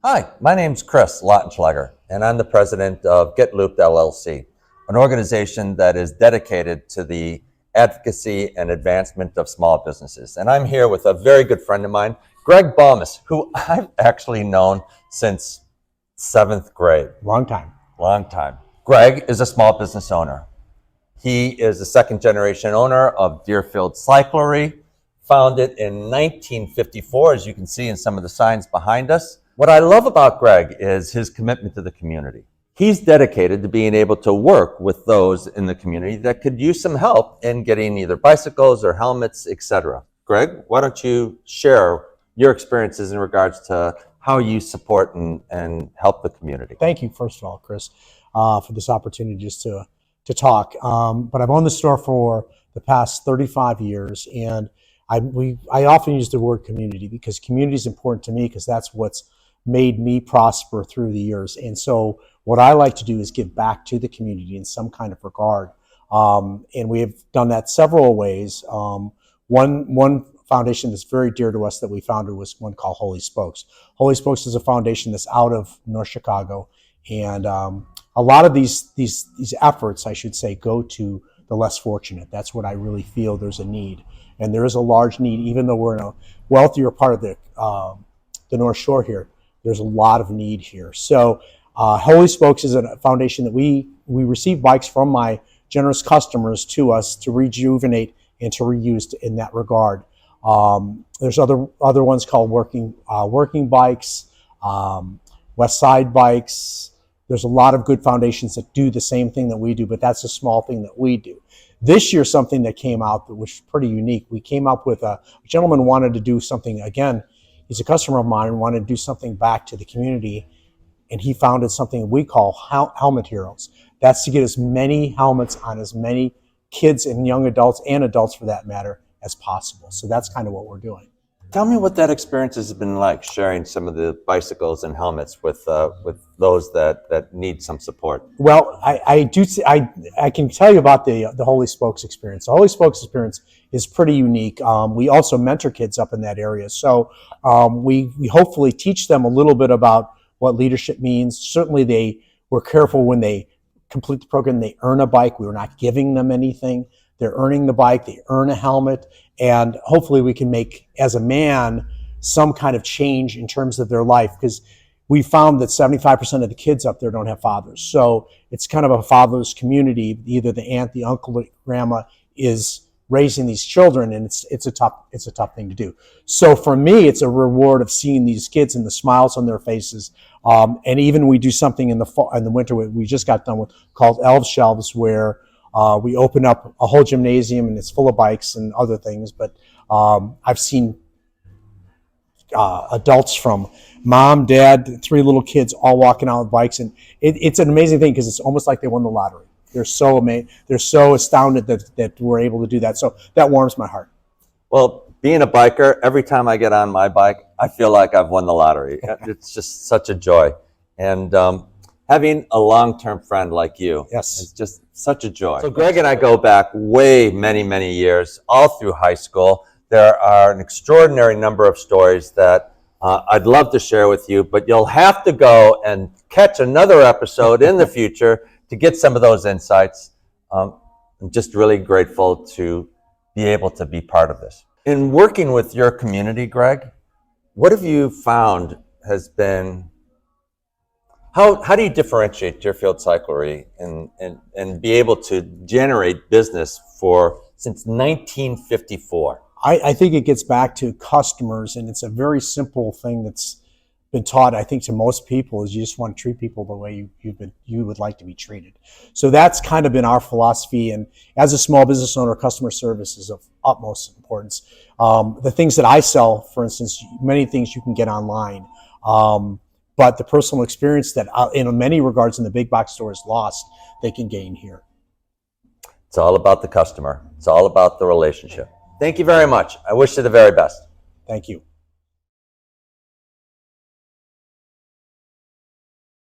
Hi, my name's Chris Lautenschlager, and I'm the president of Get Looped LLC, an organization that is dedicated to the advocacy and advancement of small businesses. And I'm here with a very good friend of mine, Greg Balmes, who I've actually known since 7th grade. Long time. Long time. Greg is a small business owner. He is the second generation owner of Deerfield Cyclery, founded in 1954, as you can see in some of the signs behind us. What I love about Greg is his commitment to the community. He's dedicated to being able to work with those in the community that could use some help in getting either bicycles or helmets, etc. Greg, why don't you share your experiences in regards to how you support and help the community? Thank you, first of all, Chris, for this opportunity just to talk. But I've owned the store for the past 35 years, and I often use the word community because community is important to me because that's what's made me prosper through the years. And so what I like to do is give back to the community in some kind of regard. And we have done that several ways. One foundation that's very dear to us that we founded was one called Holy Spokes. Holy Spokes is a foundation that's out of North Chicago. And a lot of these efforts, I should say, go to the less fortunate. That's what I really feel there's a need. And there is a large need, even though we're in a wealthier part of the North Shore here, there's a lot of need here. So Holy Spokes is a foundation that we receive bikes from my generous customers to us to rejuvenate and to reuse in that regard. There's other ones called working bikes, West Side bikes. There's a lot of good foundations that do the same thing that we do, but that's a small thing that we do. This year, something that came out that was pretty unique. We came up with a gentleman wanted to do something, again, he's a customer of mine and wanted to do something back to the community. And he founded something we call Helmet Heroes. That's to get as many helmets on as many kids and young adults, and adults for that matter, as possible. So that's kind of what we're doing. Tell me what that experience has been like, sharing some of the bicycles and helmets with those that need some support. Well, I can tell you about the Holy Spokes experience. The Holy Spokes experience is pretty unique. We also mentor kids up in that area. So we hopefully teach them a little bit about what leadership means. Certainly we're careful when they complete the program, they earn a bike. We're not giving them anything. They're earning the bike, they earn a helmet, and hopefully we can make, as a man, some kind of change in terms of their life, because we found that 75% of the kids up there don't have fathers. So it's kind of a fatherless community. Either the aunt, the uncle, the grandma is raising these children, and it's a tough thing to do. So for me, it's a reward of seeing these kids and the smiles on their faces. And even we do something in the fall, in the winter, we just got done with, called Elf Shelves, where we open up a whole gymnasium and it's full of bikes and other things. But I've seen adults from mom, dad, 3 little kids all walking out with bikes. And it's an amazing thing because it's almost like they won the lottery. They're so amazed. They're so astounded that we're able to do that. So that warms my heart. Well, being a biker, every time I get on my bike, I feel like I've won the lottery. It's just such a joy. And having a long-term friend like you is just such a joy. So Greg and I go back way many, many years, all through high school. There are an extraordinary number of stories that I'd love to share with you, but you'll have to go and catch another episode in the future to get some of those insights. I'm just really grateful to be able to be part of this. In working with your community, Greg, what have you found has been, how do you differentiate Deerfield Cyclery and be able to generate business since 1954? I think it gets back to customers, and it's a very simple thing that's been taught, I think, to most people, is you just want to treat people the way you would like to be treated. So that's kind of been our philosophy. And as a small business owner, customer service is of utmost importance. The things that I sell, for instance, many things you can get online. But the personal experience that in many regards in the big box store is lost, they can gain here. It's all about the customer. It's all about the relationship. Thank you very much. I wish you the very best. Thank you.